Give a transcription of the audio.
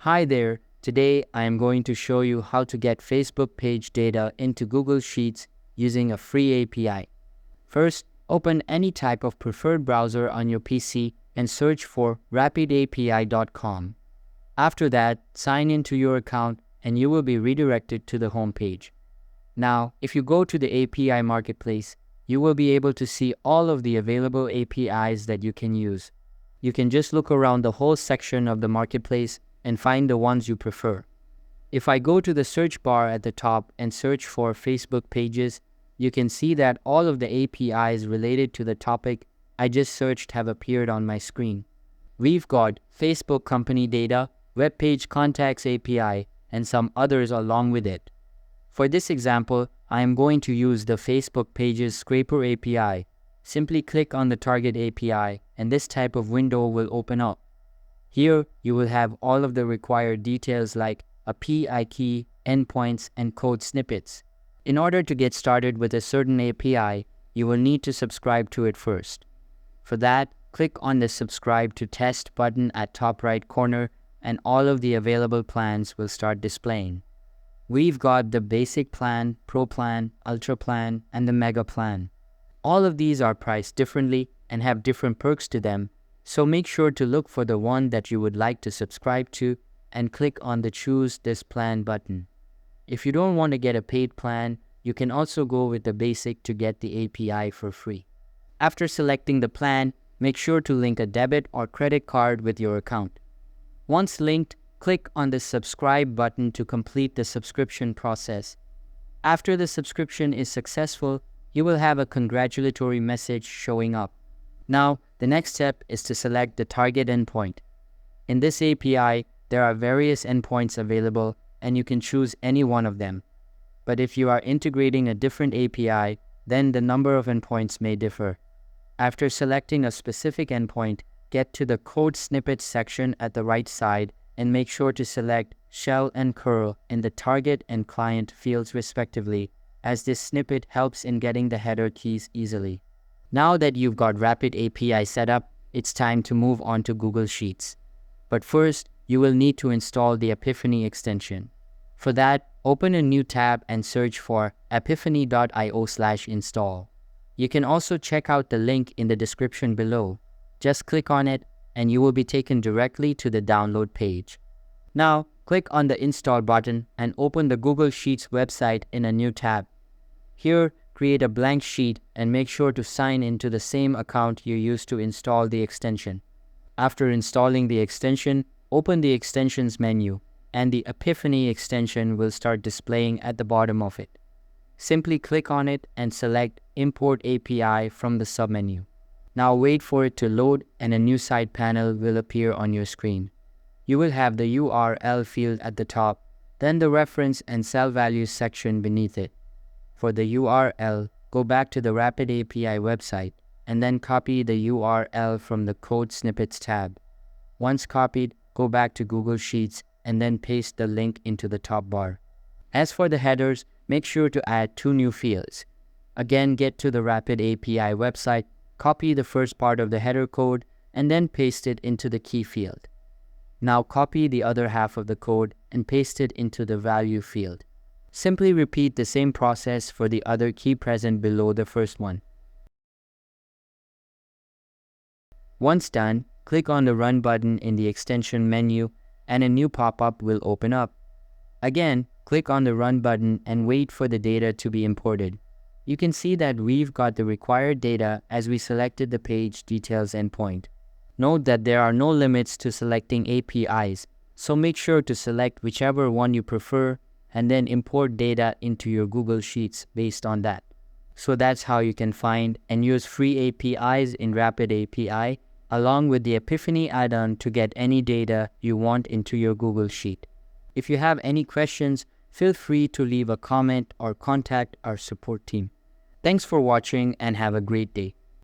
Hi there, today I am going to show you how to get Facebook page data into Google Sheets using a free API. First, open any type of preferred browser on your PC and search for rapidapi.com. After that, sign into your account and you will be redirected to the home page. Now, if you go to the API Marketplace, you will be able to see all of the available APIs that you can use. You can just look around the whole section of the marketplace and find the ones you prefer. If I go to the search bar at the top and search for Facebook pages, you can see that all of the APIs related to the topic I just searched have appeared on my screen. We've got Facebook company data, web page contacts API, and some others along with it. For this example, I am going to use the Facebook Pages Scraper API. Simply click on the target API and this type of window will open up. Here, you will have all of the required details like a PI key, endpoints, and code snippets. In order to get started with a certain API, you will need to subscribe to it first. For that, click on the Subscribe to Test button at top right corner and all of the available plans will start displaying. We've got the Basic Plan, Pro Plan, Ultra Plan, and the Mega Plan. All of these are priced differently and have different perks to them, so make sure to look for the one that you would like to subscribe to and click on the Choose This Plan button. If you don't want to get a paid plan, you can also go with the basic to get the API for free. After selecting the plan, make sure to link a debit or credit card with your account. Once linked, click on the Subscribe button to complete the subscription process. After the subscription is successful, you will have a congratulatory message showing up. Now, the next step is to select the target endpoint. In this API, there are various endpoints available and you can choose any one of them. But if you are integrating a different API, then the number of endpoints may differ. After selecting a specific endpoint, get to the code snippets section at the right side and make sure to select shell and curl in the target and client fields respectively, as this snippet helps in getting the header keys easily. Now that you've got Rapid API set up, it's time to move on to Google Sheets. But first, you will need to install the Apipheny extension. For that, open a new tab and search for apipheny.io/install. You can also check out the link in the description below. Just click on it and you will be taken directly to the download page. Now, click on the Install button and open the Google Sheets website in a new tab. Here, create a blank sheet and make sure to sign into the same account you used to install the extension. After installing the extension, open the Extensions menu and the Apipheny extension will start displaying at the bottom of it. Simply click on it and select Import API from the submenu. Now wait for it to load and a new side panel will appear on your screen. You will have the URL field at the top, then the reference and cell values section beneath it. For the URL, go back to the Rapid API website and then copy the URL from the Code Snippets tab. Once copied, go back to Google Sheets and then paste the link into the top bar. As for the headers, make sure to add 2 new fields. Again, get to the Rapid API website, copy the first part of the header code, and then paste it into the key field. Now copy the other half of the code and paste it into the value field. Simply repeat the same process for the other key present below the first one. Once done, click on the Run button in the extension menu and a new pop-up will open up. Again, click on the Run button and wait for the data to be imported. You can see that we've got the required data as we selected the page details endpoint. Note that there are no limits to selecting APIs, so make sure to select whichever one you prefer and then import data into your Google Sheets based on that. So that's how you can find and use free APIs in Rapid API along with the Apipheny add-on to get any data you want into your Google Sheet. If you have any questions, feel free to leave a comment or contact our support team. Thanks for watching and have a great day.